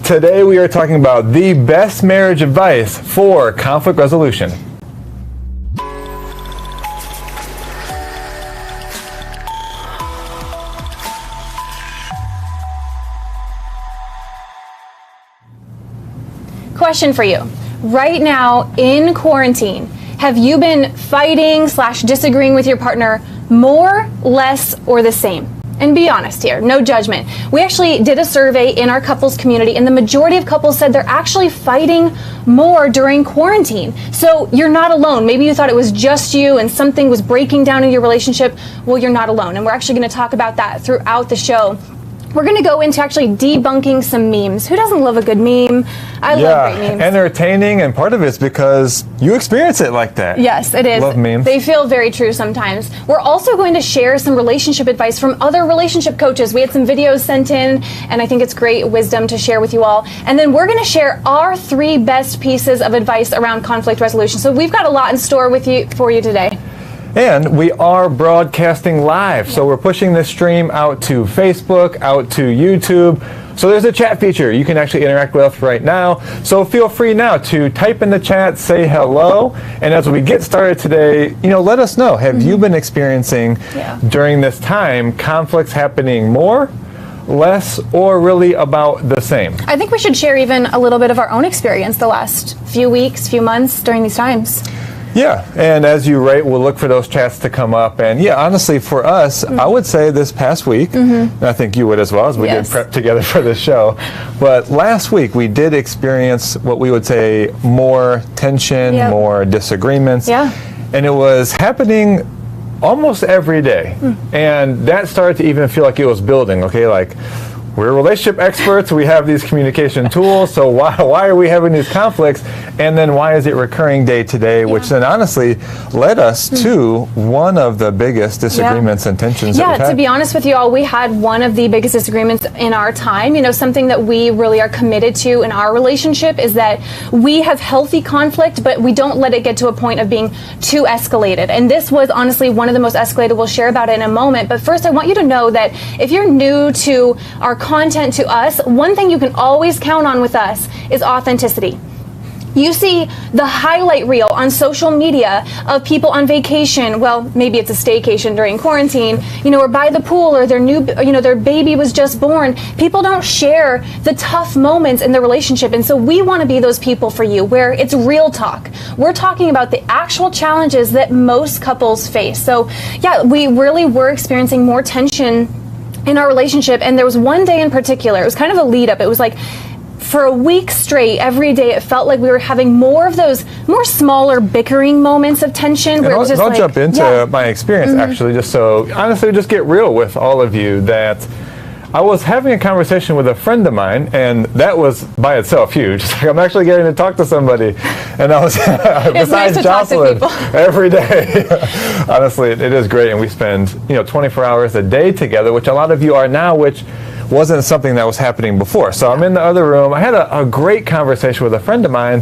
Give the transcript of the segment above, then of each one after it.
Today we are talking about the best marriage advice for conflict resolution. Question for you. Right now in quarantine, have you been fighting / disagreeing with your partner more, less, or the same? And be honest here, no judgment. We actually did a survey in our couples community, and the majority of couples said they're actually fighting more during quarantine. So you're not alone. Maybe you thought it was just you and something was breaking down in your relationship. Well, you're not alone. And we're actually going to talk about that throughout the show. We're going to go into actually debunking some memes. Who doesn't love a good meme? I love great memes. Entertaining, and part of it's because you experience it like that. Yes, it is. Love memes. They feel very true sometimes. We're also going to share some relationship advice from other relationship coaches. We had some videos sent in, and I think it's great wisdom to share with you all. And then we're going to share our 3 best pieces of advice around conflict resolution. So we've got a lot in store for you today. And we are broadcasting live, so we're pushing this stream out to Facebook, out to YouTube. So there's a chat feature. You can actually interact with us right now. So feel free now to type in the chat, say hello. And as we get started today, let us know. Have you been experiencing during this time conflicts happening more, less, or really about the same? I think we should share even a little bit of our own experience the last few weeks, few months during these times. Yeah, and as you write, we'll look for those chats to come up. And yeah, honestly, for us, I would say this past week, and I think you would as well, as we did prep together for this show, but last week we did experience what we would say more tension, more disagreements, and it was happening almost every day. And that started to even feel like it was building, okay, like, we're relationship experts, we have these communication tools, so why are we having these conflicts? And then why is it recurring day to day, which then honestly led us to one of the biggest disagreements and tensions that we've had. To be honest with you all, we had one of the biggest disagreements in our time. Something that we really are committed to in our relationship is that we have healthy conflict, but we don't let it get to a point of being too escalated. And this was honestly one of the most escalated. We'll share about it in a moment. But first, I want you to know that if you're new to our content, to us, one thing you can always count on with us is authenticity. You see the highlight reel on social media of people on vacation. Well, maybe it's a staycation during quarantine, or by the pool, or their baby was just born. People don't share the tough moments in the relationship. And so we want to be those people for you where it's real talk. We're talking about the actual challenges that most couples face. So yeah, we really were experiencing more tension in our relationship. And there was one day in particular, it was kind of a lead up. It was like, for a week straight, every day, it felt like we were having more of those more smaller bickering moments of tension. Where it was just I'll jump into my experience, actually, just so, honestly, just get real with all of you, that I was having a conversation with a friend of mine, and that was by itself huge. Like, I'm actually getting to talk to somebody, and I was, besides Jocelyn, every day. Honestly, it is great, and we spend, 24 hours a day together, which a lot of you are now, which wasn't something that was happening before. So I'm in the other room. I had a great conversation with a friend of mine,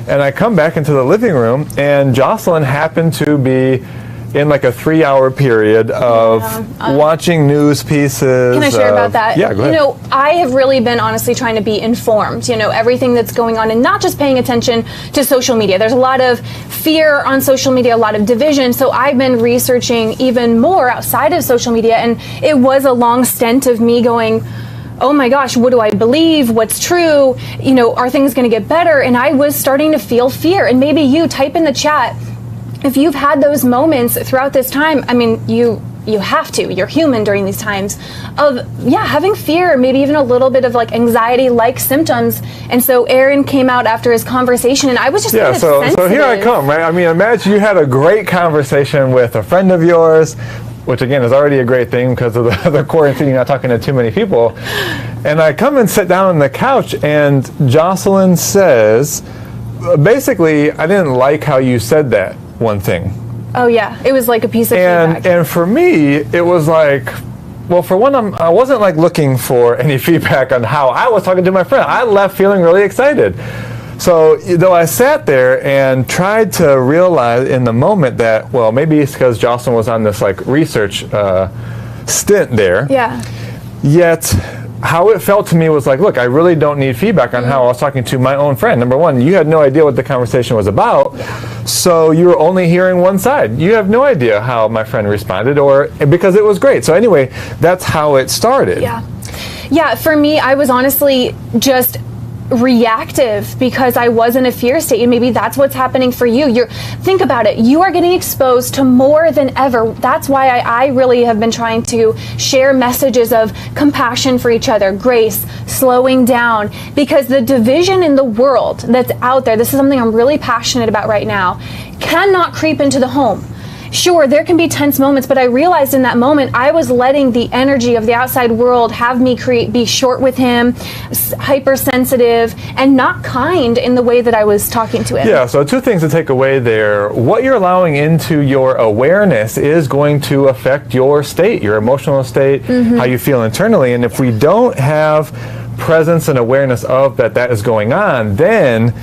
and I come back into the living room, and Jocelyn happened to be in like a 3-hour period of watching news pieces. Can I share about that? Yeah, go ahead. I have really been honestly trying to be informed, everything that's going on, and not just paying attention to social media. There's a lot of fear on social media, a lot of division, so I've been researching even more outside of social media, and it was a long stint of me going, oh my gosh, what do I believe? What's true? Are things going to get better? And I was starting to feel fear. And maybe you type in the chat, if you've had those moments throughout this time. I mean, you have to. You're human during these times of, having fear, maybe even a little bit of like anxiety-like symptoms. And so Aaron came out after his conversation, and I was just kind of sensitive. So here I come, right? I mean, imagine you had a great conversation with a friend of yours, which again is already a great thing because of the quarantine, you're not talking to too many people. And I come and sit down on the couch, and Jocelyn says, basically, I didn't like how you said that one thing. Oh yeah, it was like a piece of feedback. And for me, it was like, well, for one, I wasn't like looking for any feedback on how I was talking to my friend. I left feeling really excited. So though I sat there and tried to realize in the moment that, well, maybe it's because Jocelyn was on this like research stint there. Yeah. Yet how it felt to me was like, look, I really don't need feedback on how I was talking to my own friend. Number one, you had no idea what the conversation was about, so you were only hearing one side. You have no idea how my friend responded, or because it was great. So anyway, that's how it started. Yeah, for me, I was honestly just reactive because I was in a fear state, and maybe that's what's happening for you. Think about it. You are getting exposed to more than ever. That's why I really have been trying to share messages of compassion for each other, grace, slowing down, because the division in the world that's out there, this is something I'm really passionate about right now, cannot creep into the home. Sure, there can be tense moments, but I realized in that moment I was letting the energy of the outside world have me be short with him, hypersensitive, and not kind in the way that I was talking to him. Yeah, so two things to take away there. What you're allowing into your awareness is going to affect your state, your emotional state, how you feel internally. And if we don't have presence and awareness of that is going on, then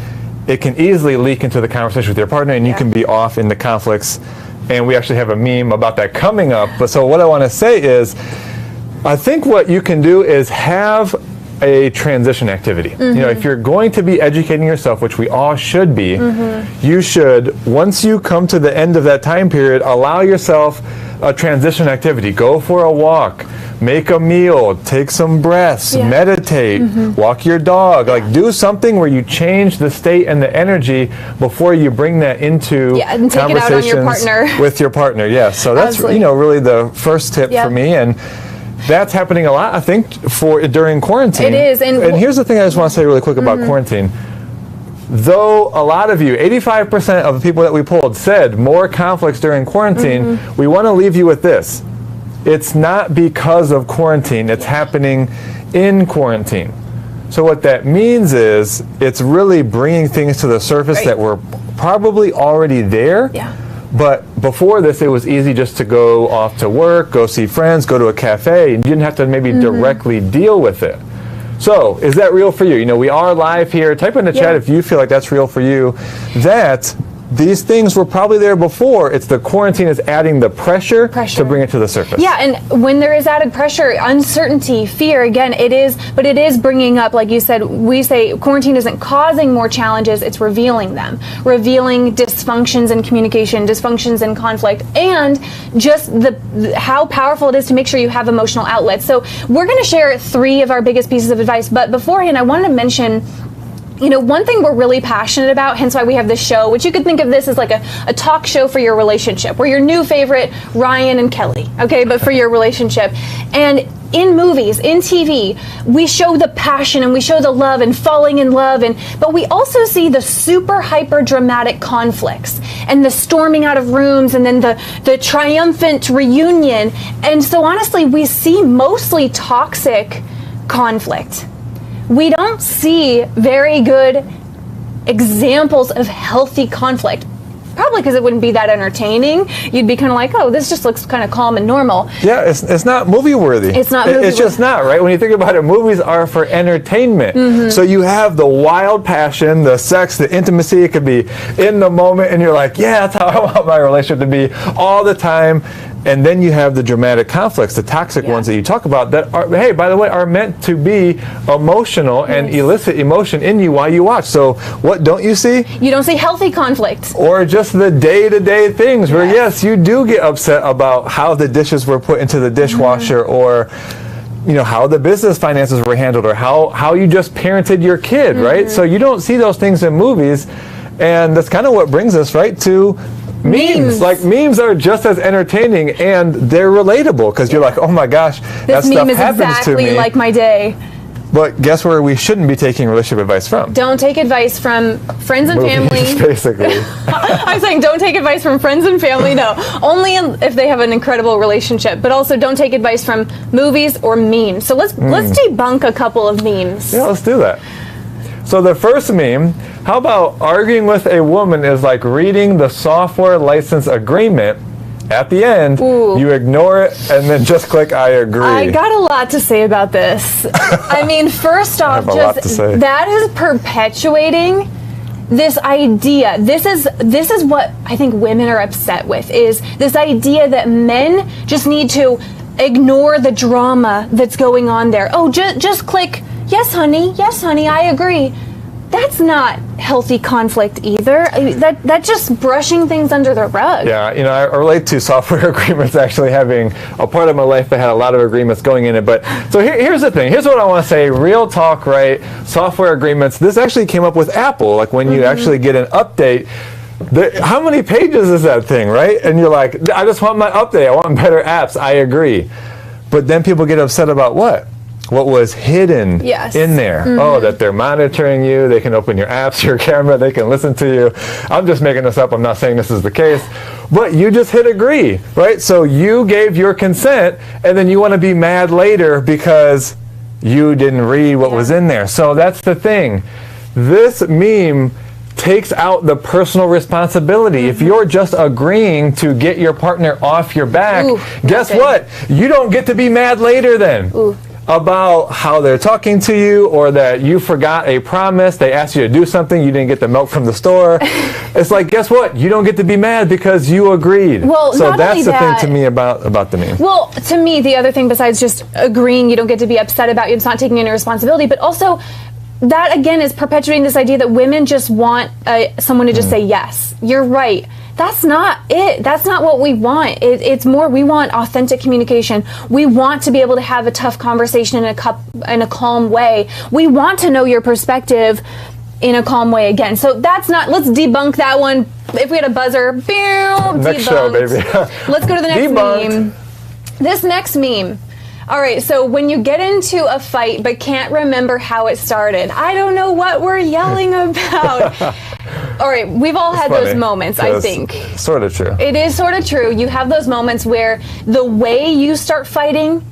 it can easily leak into the conversation with your partner, and you can be off into conflicts. And we actually have a meme about that coming up. But so what I want to say is, I think what you can do is have a transition activity. You know, if you're going to be educating yourself, which we all should be, you should, once you come to the end of that time period, allow yourself a transition activity. Go for a walk, make a meal, take some breaths, meditate, walk your dog, like do something where you change the state and the energy before you bring that into and take it out on your partner. With your partner. Yes, so that's Absolutely. you know, really the first tip for me, and that's happening a lot, I think, during quarantine. It is, and here's the thing I just want to say really quick about quarantine. Though a lot of you, 85% of the people that we polled said more conflicts during quarantine, we want to leave you with this. It's not because of quarantine, it's happening in quarantine. So what that means is it's really bringing things to the surface that were probably already there. But before this, it was easy just to go off to work, go see friends, go to a cafe, and you didn't have to maybe directly deal with it. So, is that real for you? You know, we are live here. Type in the chat if you feel like that's real for you. That these things were probably there before. It's the quarantine is adding the pressure to bring it to the surface. Yeah, and when there is added pressure, uncertainty, fear, again, it is bringing up, like you said, we say quarantine isn't causing more challenges, it's revealing them. Revealing dysfunctions in communication, dysfunctions in conflict, and just how powerful it is to make sure you have emotional outlets. So we're going to share 3 of our biggest pieces of advice, but beforehand, I wanted to mention, you know, one thing we're really passionate about, hence why we have this show, which you could think of this as like a talk show for your relationship. We're your new favorite Ryan and Kelly, okay, but for your relationship. And in movies, in TV, we show the passion and we show the love and falling in love, but we also see the super hyper dramatic conflicts and the storming out of rooms and then the triumphant reunion. And so honestly, we see mostly toxic conflict. We don't see very good examples of healthy conflict. Probably because it wouldn't be that entertaining. You'd be kind of like, oh, this just looks kind of calm and normal. Yeah, it's not movie worthy. It's not movie worthy. It's just not, right? When you think about it, movies are for entertainment. So you have the wild passion, the sex, the intimacy. It could be in the moment, and you're like, yeah, that's how I want my relationship to be all the time. And then you have the dramatic conflicts, the toxic ones that you talk about that are, hey, by the way, are meant to be emotional and elicit emotion in you while you watch. So what don't you see? You don't see healthy conflict. Or just the day-to-day things where, yes, you do get upset about how the dishes were put into the dishwasher or, you know, how the business finances were handled or how you just parented your kid, right? So you don't see those things in movies. And that's kind of what brings us right to memes. Like, memes are just as entertaining and they're relatable because you're like, oh my gosh, that stuff happens to me. This meme is exactly like my day. But guess where we shouldn't be taking relationship advice from? Don't take advice from friends and family. Basically. I'm saying don't take advice from friends and family, no. Only if they have an incredible relationship. But also don't take advice from movies or memes. So let's debunk a couple of memes. Yeah, let's do that. So the first meme, how about arguing with a woman is like reading the software license agreement. At the end, you ignore it and then just click I agree. I got a lot to say about this. I mean, first off, that is perpetuating this idea. This is what I think women are upset with, is this idea that men just need to ignore the drama that's going on there. Oh, just click, yes, honey, I agree. That's not healthy conflict either. That's just brushing things under the rug. Yeah, you know, I relate to software agreements actually having a part of my life that had a lot of agreements going in it. But so here's the thing. Here's what I want to say. Real talk, right? Software agreements. This actually came up with Apple. Like when you actually get an update, how many pages is that thing, right? And you're like, I just want my update. I want better apps. I agree. But then people get upset about what? What was hidden in there. Oh, that they're monitoring you. They can open your apps, your camera. They can listen to you. I'm just making this up. I'm not saying this is the case. But you just hit agree, right? So you gave your consent, and then you want to be mad later because you didn't read what was in there. So that's the thing. This meme takes out the personal responsibility. If you're just agreeing to get your partner off your back, guess what? You don't get to be mad later then about how they're talking to you, or that you forgot a promise. They asked you to do something, you didn't get the milk from the store. It's like, guess what? You don't get to be mad because you agreed. Well, so that's the thing to me about the meme. Well, to me, the other thing besides just agreeing, you don't get to be upset about it's not taking any responsibility, but also that again is perpetuating this idea that women just want someone to just say yes. You're right. That's not it. That's not what we want. It's more, we want authentic communication. We want to be able to have a tough conversation in a calm way. We want to know your perspective in a calm way again. So that's not, let's debunk that one. If we had a buzzer, next debunked. Show, baby. Let's go to the next Debunked. meme. This next meme. All right, so when you get into a fight but can't remember how it started, I don't know what we're yelling about. All right, we've all had those moments, I think. Sort of true. It is sort of true. You have those moments where the way you start fighting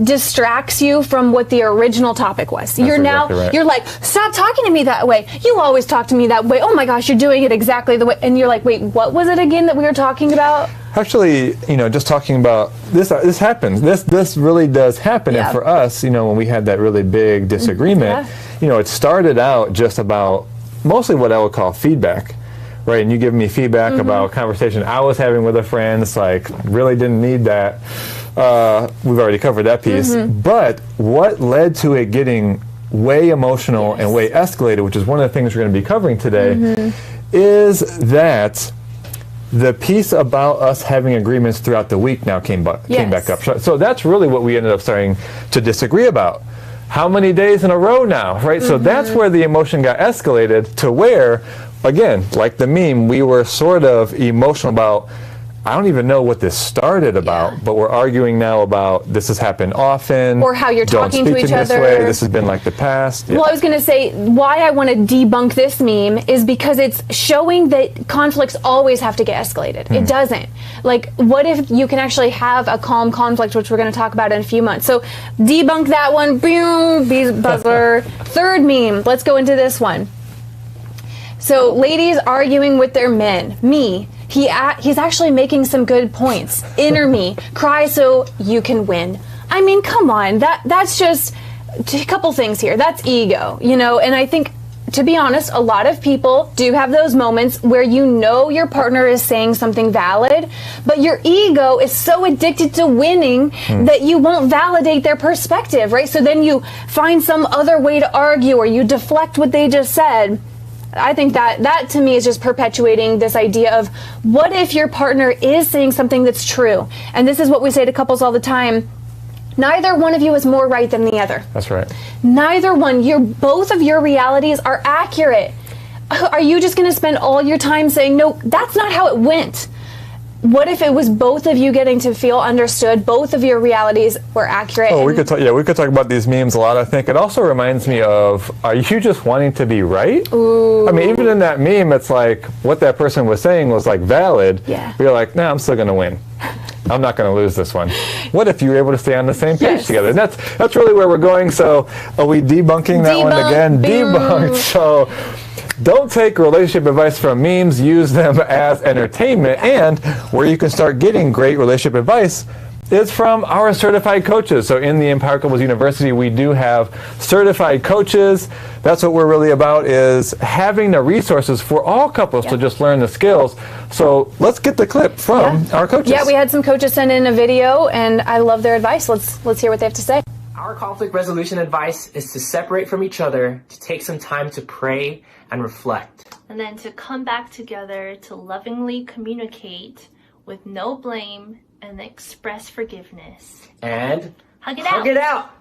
distracts you from what the original topic was. You're like, stop talking to me that way. You always talk to me that way. Oh my gosh, you're doing it exactly the way. And you're like, wait, what was it again that we were talking about? Actually, you know, just talking about this happens. This really does happen. And for us, you know, when we had that really big disagreement, you know, it started out just about mostly what I would call feedback. Right, and you give me feedback about a conversation I was having with a friend. It's like, really didn't need that. We've already covered that piece. But what led to it getting way emotional and way escalated, which is one of the things we're going to be covering today, is that the piece about us having agreements throughout the week now came back up. So that's really what we ended up starting to disagree about. How many days in a row now, right? So that's where the emotion got escalated to where, again, like the meme, we were sort of emotional about, I don't even know what this started about, but we're arguing now about this has happened often. Or how you're talking to each other. This has been like the past. Well, I was going to say, why I want to debunk this meme is because it's showing that conflicts always have to get escalated. It doesn't. Like, what if you can actually have a calm conflict, which we're going to talk about in a few months. So, debunk that one. Boom, buzzer. Third meme. Let's go into this one. So, ladies arguing with their men. Me. He's actually making some good points. Inner me, cry so you can win. I mean, come on, that's just a couple things here. That's ego, you know, and I think, to be honest, a lot of people do have those moments where you know your partner is saying something valid, but your ego is so addicted to winning that you won't validate their perspective, right? So then you find some other way to argue, or you deflect what they just said. I think that to me is just perpetuating this idea of, what if your partner is saying something that's true? And this is what we say to couples all the time. Neither one of you is more right than the other. That's right. Neither one. Both of your realities are accurate. Are you just going to spend all your time saying, no, that's not how it went? What if it was both of you getting to feel understood, both of your realities were accurate? Oh, we could talk about these memes a lot, I think. It also reminds me of, are you just wanting to be right? Ooh. I mean, even in that meme, it's like, what that person was saying was like valid. Yeah. You're like, nah, I'm still going to win. I'm not going to lose this one. What if you were able to stay on the same page together? And that's really where we're going. So are we debunking that one again? Debunked. So don't take relationship advice from memes. Use them as entertainment. And where you can start getting great relationship advice is from our certified coaches. So in the Empowered Couples University, we do have certified coaches. That's what we're really about, is having the resources for all couples to just learn the skills. So let's get the clip from our coaches. Yeah, we had some coaches send in a video, and I love their advice. Let's hear what they have to say. Our conflict resolution advice is to separate from each other, to take some time to pray and reflect. And then to come back together to lovingly communicate with no blame and express forgiveness. And hug it out.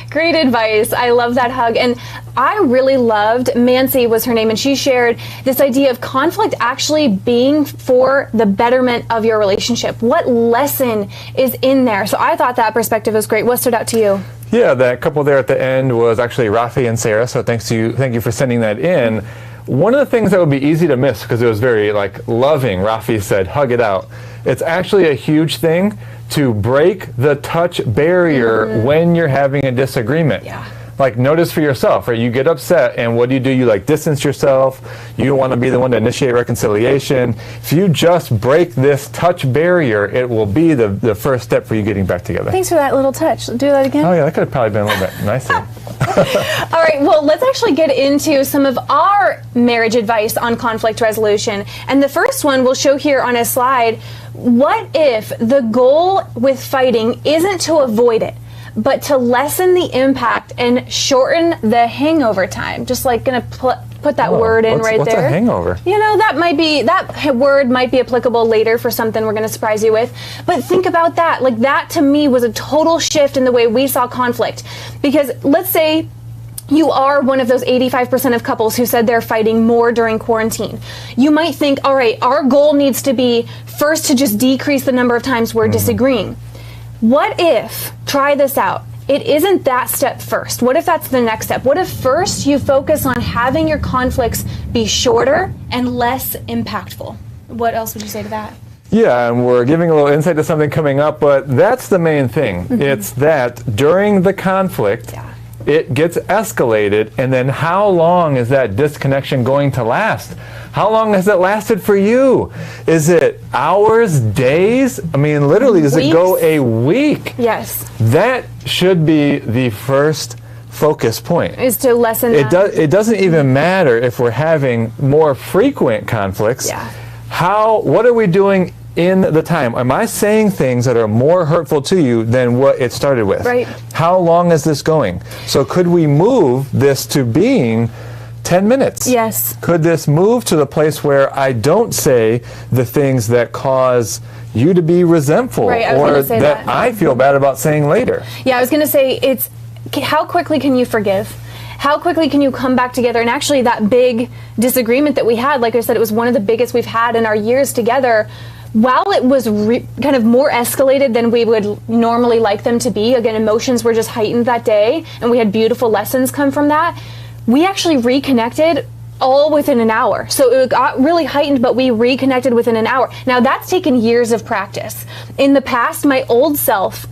Great advice. I love that hug. And I really loved, Mancy was her name, and she shared this idea of conflict actually being for the betterment of your relationship. What lesson is in there? So I thought that perspective was great. What stood out to you? Yeah, that couple there at the end was actually Rafi and Sarah, so thank you for sending that in. One of the things that would be easy to miss, because it was very loving, Rafi said, hug it out. It's actually a huge thing to break the touch barrier when you're having a disagreement. Yeah. Notice for yourself, right? You get upset, and what do? You distance yourself. You don't want to be the one to initiate reconciliation. If you just break this touch barrier, it will be the first step for you getting back together. Thanks for that little touch. Do that again. Oh yeah, that could have probably been a little bit nicer. All right, well, let's actually get into some of our marriage advice on conflict resolution. And the first one we'll show here on a slide. What if the goal with fighting isn't to avoid it, but to lessen the impact and shorten the hangover time? Just gonna put that word in right there. What's a hangover? You know, that word might be applicable later for something we're gonna surprise you with. But think about that. That to me was a total shift in the way we saw conflict. Because let's say you are one of those 85% of couples who said they're fighting more during quarantine. You might think, all right, our goal needs to be first to just decrease the number of times we're disagreeing. What if, try this out, it isn't that step first? What if that's the next step? What if first you focus on having your conflicts be shorter and less impactful? What else would you say to that? Yeah, and we're giving a little insight to something coming up, but that's the main thing. It's that during the conflict, it gets escalated, and then how long is that disconnection going to last? How long has it lasted for you? Is it hours, days? I mean, literally, does it go a week? Yes. That should be the first focus point. Is to lessen that. It doesn't even matter if we're having more frequent conflicts. Yeah. What are we doing in the time? Am I saying things that are more hurtful to you than what it started with? Right. How long is this going? So could we move this to being 10 minutes? Yes. Could this move to the place where I don't say the things that cause you to be resentful, or that I feel bad about saying later? Yeah, I was going to say, it's how quickly can you forgive? How quickly can you come back together? And actually that big disagreement that we had, like I said, it was one of the biggest we've had in our years together. While it was kind of more escalated than we would normally like them to be, again, emotions were just heightened that day, and we had beautiful lessons come from that, we actually reconnected all within an hour. So it got really heightened, but we reconnected within an hour. Now, that's taken years of practice. In the past, my old self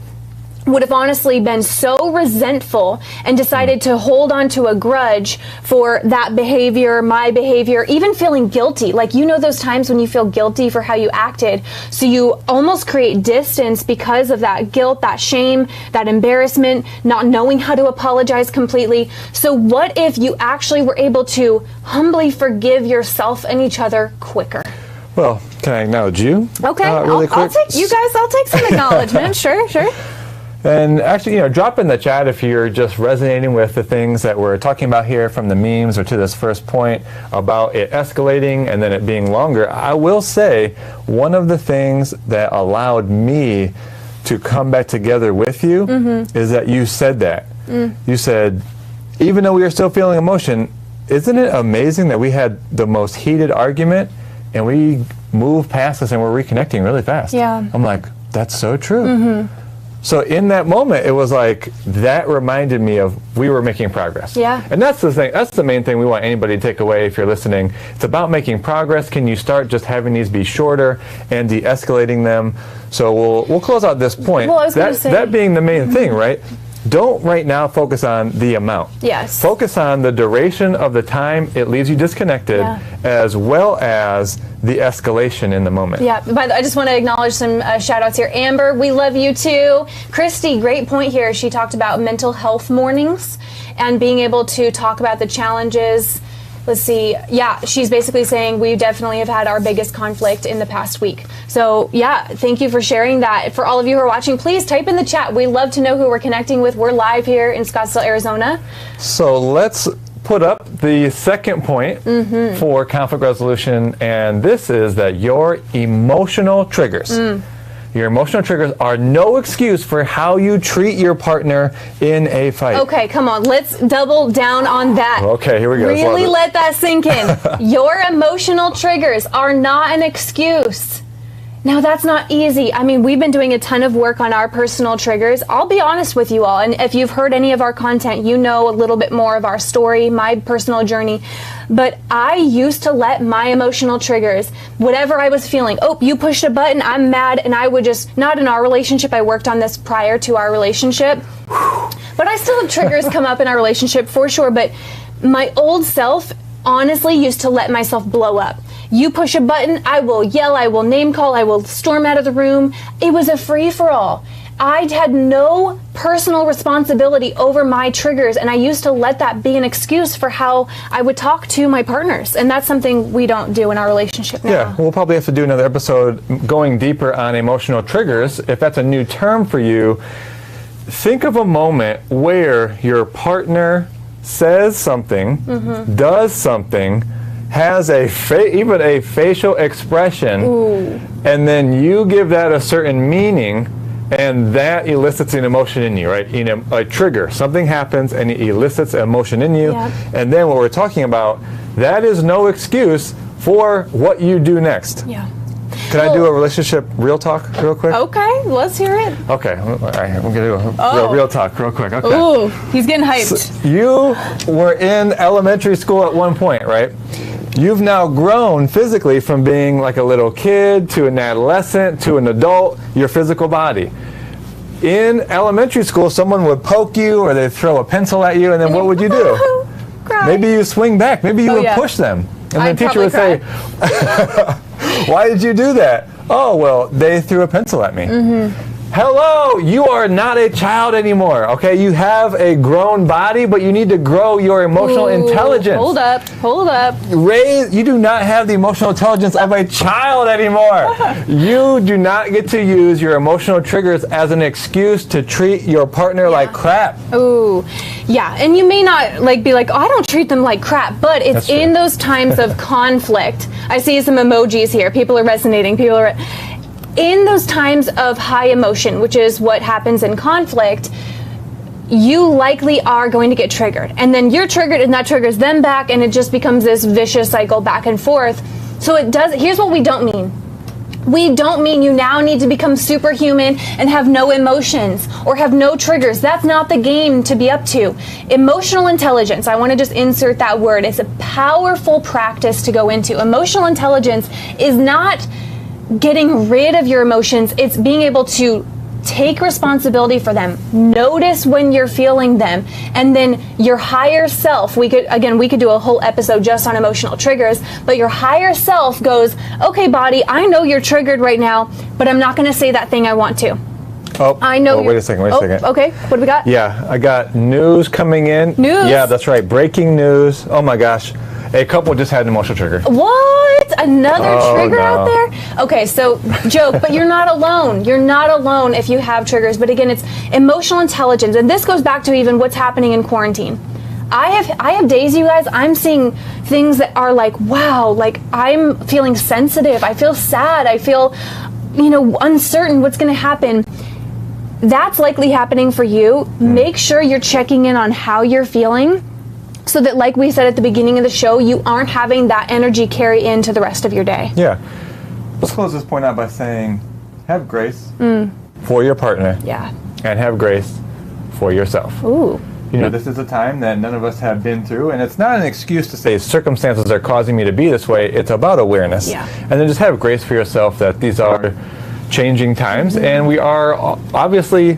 would have honestly been so resentful and decided to hold on to a grudge for that behavior, my behavior, even feeling guilty. Those times when you feel guilty for how you acted. So you almost create distance because of that guilt, that shame, that embarrassment, not knowing how to apologize completely. So what if you actually were able to humbly forgive yourself and each other quicker? Well, can I acknowledge you? Okay, really quick? I'll take some acknowledgement. Sure. And actually, drop in the chat if you're just resonating with the things that we're talking about here, from the memes or to this first point about it escalating and then it being longer. I will say one of the things that allowed me to come back together with you is that you said that. You said, even though we are still feeling emotion, isn't it amazing that we had the most heated argument and we moved past this and we're reconnecting really fast? Yeah. I'm like, that's so true. So in that moment, it was like, that reminded me of we were making progress. Yeah. And that's the thing. That's the main thing we want anybody to take away if you're listening. It's about making progress. Can you start just having these be shorter and de-escalating them? So we'll close out this point. Well, I was going to say, that being the main thing, right? don't right now focus on the amount. Yes. Focus on the duration of the time it leaves you disconnected, as well as the escalation in the moment. Yeah, but I just want to acknowledge some shout outs here. Amber, we love you too. Christy, great point here. She talked about mental health mornings and being able to talk about the challenges. Let's see. Yeah, she's basically saying we definitely have had our biggest conflict in the past week. So yeah, thank you for sharing that. For all of you who are watching, please type in the chat. We love to know who we're connecting with. We're live here in Scottsdale, Arizona. So let's put up the second point for conflict resolution, and this is that your emotional triggers. Your emotional triggers are no excuse for how you treat your partner in a fight. Okay, come on. Let's double down on that. Okay, here we go. Really let that sink in. Your emotional triggers are not an excuse. Now, that's not easy. I mean, we've been doing a ton of work on our personal triggers. I'll be honest with you all, and if you've heard any of our content, you know a little bit more of our story, my personal journey. But I used to let my emotional triggers, whatever I was feeling, oh, you pushed a button, I'm mad, and I would just, not in our relationship, I worked on this prior to our relationship. But I still have triggers come up in our relationship for sure, but my old self honestly used to let myself blow up. You push a button, I will yell, I will name call, I will storm out of the room. It was a free-for-all. I had no personal responsibility over my triggers, and I used to let that be an excuse for how I would talk to my partners, and that's something we don't do in our relationship now. Yeah, we'll probably have to do another episode going deeper on emotional triggers. If that's a new term for you, think of a moment where your partner says something, does something, has even a facial expression, and then you give that a certain meaning, and that elicits an emotion in you, right? A trigger. Something happens and it elicits an emotion in you. And then what we're talking about, that is no excuse for what you do next. Yeah. Can I do a relationship real talk real quick? Okay, let's hear it. Okay, all right, we're going to do real talk real quick. Okay. Ooh, he's getting hyped. So you were in elementary school at one point, right? You've now grown physically from being like a little kid to an adolescent to an adult, your physical body. In elementary school, someone would poke you or they'd throw a pencil at you, and then what would you do? Cry. Maybe you swing back. Maybe you would push them. And the teacher would say, why did you do that? Oh, well, they threw a pencil at me. Hello, you are not a child anymore, okay? You have a grown body, but you need to grow your emotional intelligence. Hold up. You do not have the emotional intelligence of a child anymore. You do not get to use your emotional triggers as an excuse to treat your partner like crap. Ooh, yeah, and you may not be like, oh, I don't treat them like crap, but it's in those times of conflict. I see some emojis here. People are resonating. In those times of high emotion, which is what happens in conflict, you likely are going to get triggered. And then you're triggered and that triggers them back, and it just becomes this vicious cycle back and forth. So here's what we don't mean. We don't mean you now need to become superhuman and have no emotions or have no triggers. That's not the game to be up to. Emotional intelligence, I want to just insert that word. It's a powerful practice to go into. Emotional intelligence is not getting rid of your emotions. It's being able to take responsibility for them, notice when you're feeling them, and then your higher self, we could do a whole episode just on emotional triggers, but your higher self goes, okay, body, I know you're triggered right now, but I'm not going to say that thing I want to. Oh, I know. Wait a second. Okay, what do we got? Yeah, I got news coming in. News? Yeah, that's right. Breaking news. Oh my gosh. A couple just had an emotional trigger. What? Another trigger out there? Okay, so joke, but you're not alone. You're not alone if you have triggers. But again, it's emotional intelligence. And this goes back to even what's happening in quarantine. I have days, you guys, I'm seeing things that are like, wow, like I'm feeling sensitive. I feel sad. I feel, uncertain what's going to happen. That's likely happening for you. Make sure you're checking in on how you're feeling, so that, like we said at the beginning of the show, you aren't having that energy carry into the rest of your day. Yeah. Let's close this point out by saying, have grace for your partner. Yeah. And have grace for yourself. Ooh. This is a time that none of us have been through, and it's not an excuse to say circumstances are causing me to be this way. It's about awareness. Yeah. And then just have grace for yourself that these are changing times, and we are obviously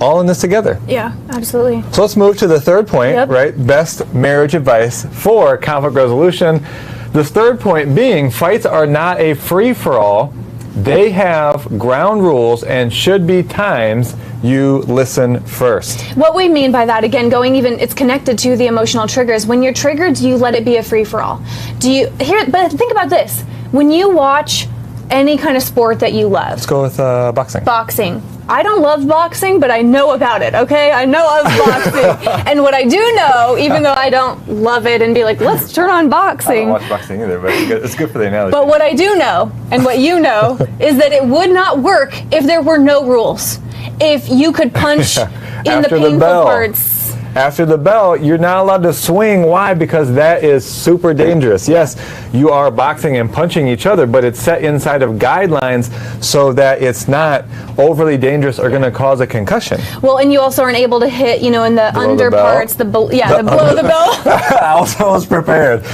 all in this together. Yeah, absolutely. So let's move to the third point, Yep. right? Best marriage advice for conflict resolution. This third point being fights are not a free-for-all. They have ground rules and should be times you listen first. What we mean by that, again, it's connected to the emotional triggers. When you're triggered, do you let it be a free-for-all? But think about this. When you watch any kind of sport that you love. Let's go with boxing. Boxing. I don't love boxing, but I know about it, okay? I know of boxing. And what I do know, even though I don't love it and be like, let's turn on boxing. I don't watch boxing either, but it's good for the analogy. But what I do know, and what you know, is that it would not work if there were no rules. If you could punch in the painful parts. After the bell, you're not allowed to swing. Why? Because that is super dangerous. Yes, you are boxing and punching each other, but it's set inside of guidelines so that it's not overly dangerous or going to cause a concussion. Well, and you also aren't able to hit, in the below under the parts, below the bell. I was prepared.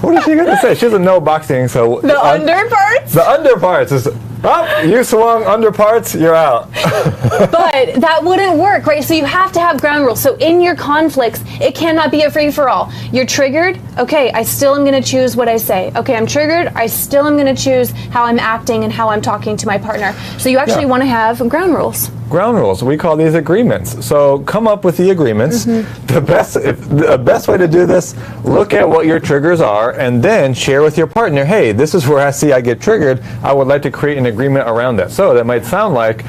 What is she going to say? She doesn't know boxing, so... The under parts? The under parts is... Oh, you swung under parts, you're out. But that wouldn't work, right? So you have to have ground rules. So in your conflicts, it cannot be a free-for-all. You're triggered, okay, I still am going to choose what I say. Okay, I'm triggered, I still am going to choose how I'm acting and how I'm talking to my partner. So you actually want to have ground rules. Ground rules. We call these agreements. So come up with the agreements. The best way to do this, look at what your triggers are and then share with your partner, hey, this is where I see I get triggered. I would like to create an agreement around that. So that might sound like,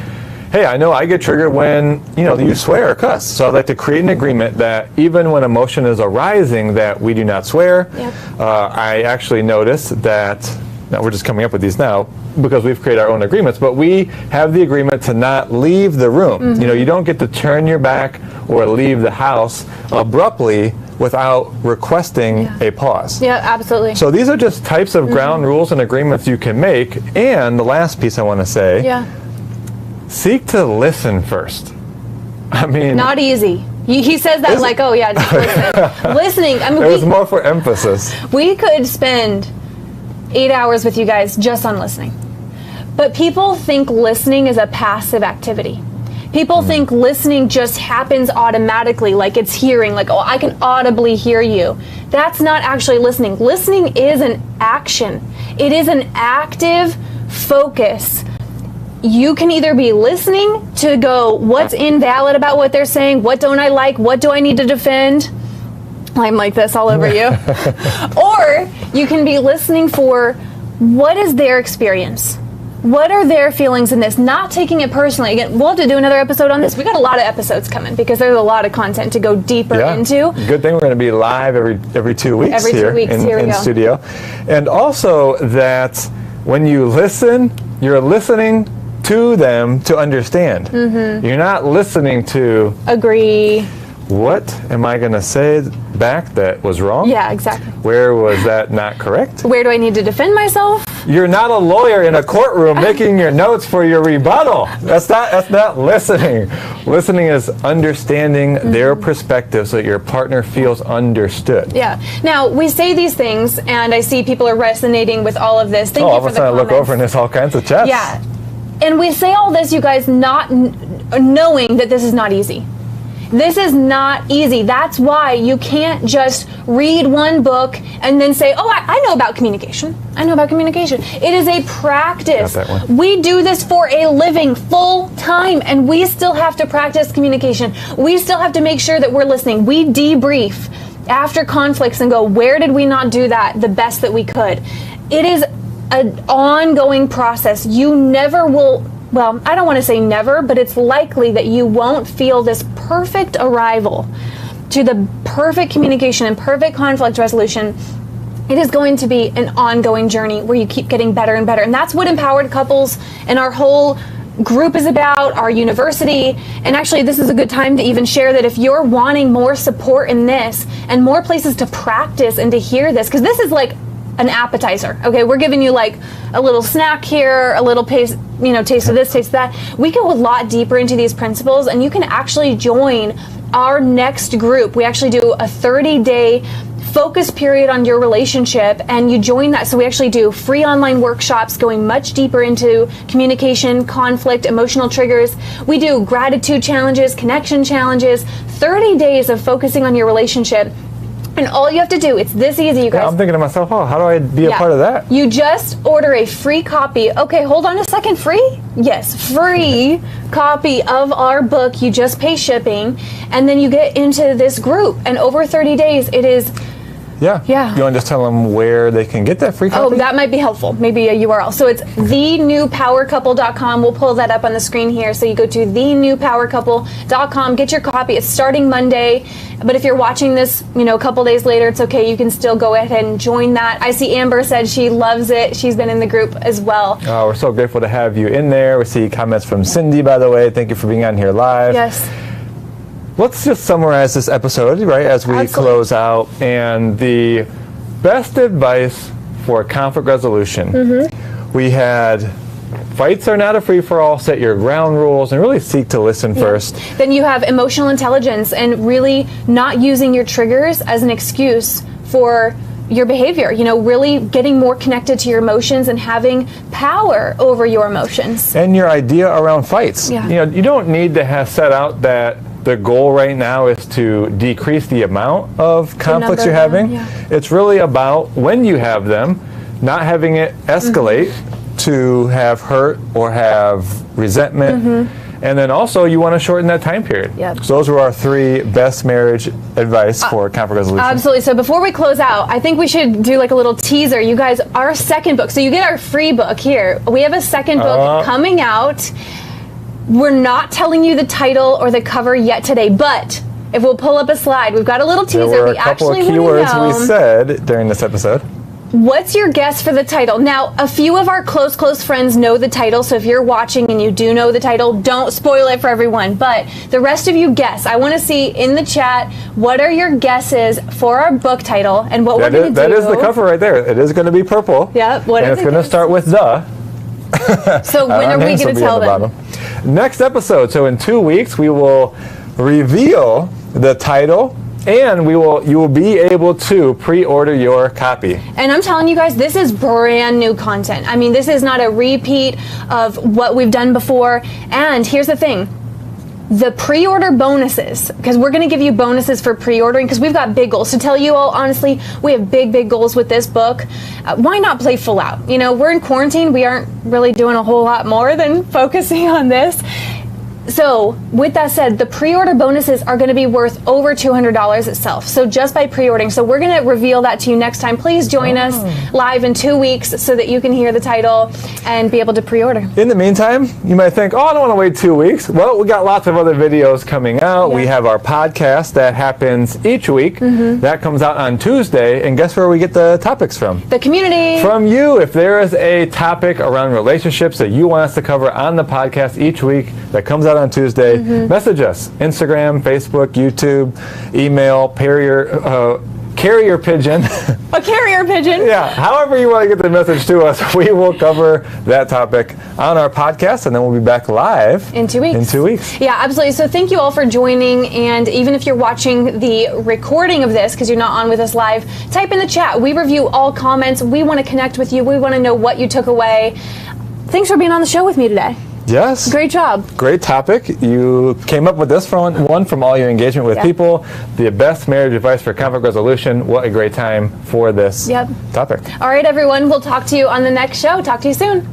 hey, I know I get triggered when, you swear or cuss. So I'd like to create an agreement that even when emotion is arising that we do not swear. Yep. I actually noticed that, now we're just coming up with these now, because we've created our own agreements, but we have the agreement to not leave the room. You don't get to turn your back or leave the house abruptly without requesting a pause. Yeah, absolutely. So these are just types of ground rules and agreements you can make. And the last piece I want to say, seek to listen first. I mean... Not easy. He says that like, oh yeah, just listen. Listening, I mean... There's more for emphasis. We could spend 8 hours with you guys just on listening. But people think listening is a passive activity. People think listening just happens automatically, like it's hearing, like, oh, I can audibly hear you. That's not actually listening. Listening is an action. It is an active focus. You can either be listening to go, what's invalid about what they're saying? What don't I like? What do I need to defend? I'm like this all over you. Or you can be listening for what is their experience? What are their feelings in this? Not taking it personally. Again, we'll have to do another episode on this. We got a lot of episodes coming because there's a lot of content to go deeper into. Good thing we're going to be live every 2 weeks in studio. And also that when you listen, you're listening to them to understand. You're not listening to agree. What am I going to say back that was wrong? Yeah, exactly. Where was that not correct? Where do I need to defend myself? You're not a lawyer in a courtroom making your notes for your rebuttal. That's not listening. Listening is understanding their perspective so that your partner feels understood. Yeah. Now, we say these things, and I see people are resonating with all of this. Thank you all for of a the sudden I comments. look over and there's all kinds of chats. Yeah. And we say all this, you guys, not knowing that this is not easy. This is not easy. That's why you can't just read one book and then say, oh, I know about communication. I know about communication. It is a practice. Got that one. We do this for a living, full time, and we still have to practice communication. We still have to make sure that we're listening. We debrief after conflicts and go, where did we not do that the best that we could? It is an ongoing process. You never will... Well, I don't want to say never, but it's likely that you won't feel this perfect arrival to the perfect communication and perfect conflict resolution. It is going to be an ongoing journey where you keep getting better and better. And that's what Empowered Couples and our whole group is about, our university. And actually, this is a good time to even share that if you're wanting more support in this and more places to practice and to hear this, because this is like an appetizer. Okay, we're giving you like a little snack here, a little taste of this, taste of that. We go a lot deeper into these principles, and you can actually join our next group. We actually do a 30-day focus period on your relationship and you join that. So we actually do free online workshops going much deeper into communication, conflict, emotional triggers. We do gratitude challenges, connection challenges, 30 days of focusing on your relationship. And all you have to do, it's this easy, you guys. Yeah, I'm thinking to myself, oh, how do I be a part of that? You just order a free copy. Okay, hold on a second. Free? Yes, free copy of our book. You just pay shipping, and then you get into this group. And over 30 days, it is... Yeah. You want to just tell them where they can get that free copy? Oh, that might be helpful. Maybe a URL. So it's thenewpowercouple.com. We'll pull that up on the screen here. So you go to thenewpowercouple.com, get your copy. It's starting Monday. But if you're watching this, a couple days later, it's okay. You can still go ahead and join that. I see Amber said she loves it. She's been in the group as well. Oh, we're so grateful to have you in there. We see comments from Cindy, by the way. Thank you for being on here live. Yes. Let's just summarize this episode, right, as we close out. And the best advice for conflict resolution. We had fights are not a free-for-all, set your ground rules, and really seek to listen first. Then you have emotional intelligence and really not using your triggers as an excuse for your behavior, really getting more connected to your emotions and having power over your emotions. And your idea around fights. You don't need to have set out that the goal right now is to decrease the amount of conflicts you're having. It's really about when you have them, not having it escalate to have hurt or have resentment. And then also you want to shorten that time period. So those were our 3 best marriage advice for conflict resolution. Absolutely. So before we close out, I think we should do like a little teaser. You guys, our second book. So you get our free book here. We have a second book coming out. We're not telling you the title or the cover yet today, but if we'll pull up a slide, we've got a little teaser. There were a couple of keywords we said during this episode. What's your guess for the title? Now, a few of our close friends know the title, so if you're watching and you do know the title, don't spoil it for everyone. But the rest of you guess. I want to see in the chat, what are your guesses for our book title and what we're going to do. That is the cover right there. It is going to be purple. Yep. And it's going to start with the. So when are we going to tell them? Next episode. So in 2 weeks, we will reveal the title. And you will be able to pre-order your copy. And I'm telling you guys, this is brand new content. I mean, this is not a repeat of what we've done before. And here's the thing. The pre-order bonuses, because we're going to give you bonuses for pre-ordering, because we've got big goals. To tell you all honestly, we have big goals with this book. Why not play full out? We're in quarantine. We aren't really doing a whole lot more than focusing on this. So with that said, the pre-order bonuses are going to be worth over $200 itself. So just by pre-ordering. So we're going to reveal that to you next time. Please join us live in 2 weeks so that you can hear the title and be able to pre-order. In the meantime, you might think, I don't want to wait 2 weeks. Well, we got lots of other videos coming out. We have our podcast that happens each week. That comes out on Tuesday. And guess where we get the topics from? The community. From you. If there is a topic around relationships that you want us to cover on the podcast each week that comes out on Tuesday, message us. Instagram, Facebook, YouTube, email, carrier pigeon. A carrier pigeon. Yeah, however you want to get the message to us, we will cover that topic on our podcast, and then we'll be back live in 2 weeks. In 2 weeks. Yeah, absolutely. So thank you all for joining, and even if you're watching the recording of this, because you're not on with us live, type in the chat. We review all comments. We want to connect with you. We want to know what you took away. Thanks for being on the show with me today. Yes. Great job. Great topic. You came up with this one from all your engagement with people. The best marriage advice for conflict resolution. What a great time for this topic. All right, everyone. We'll talk to you on the next show. Talk to you soon.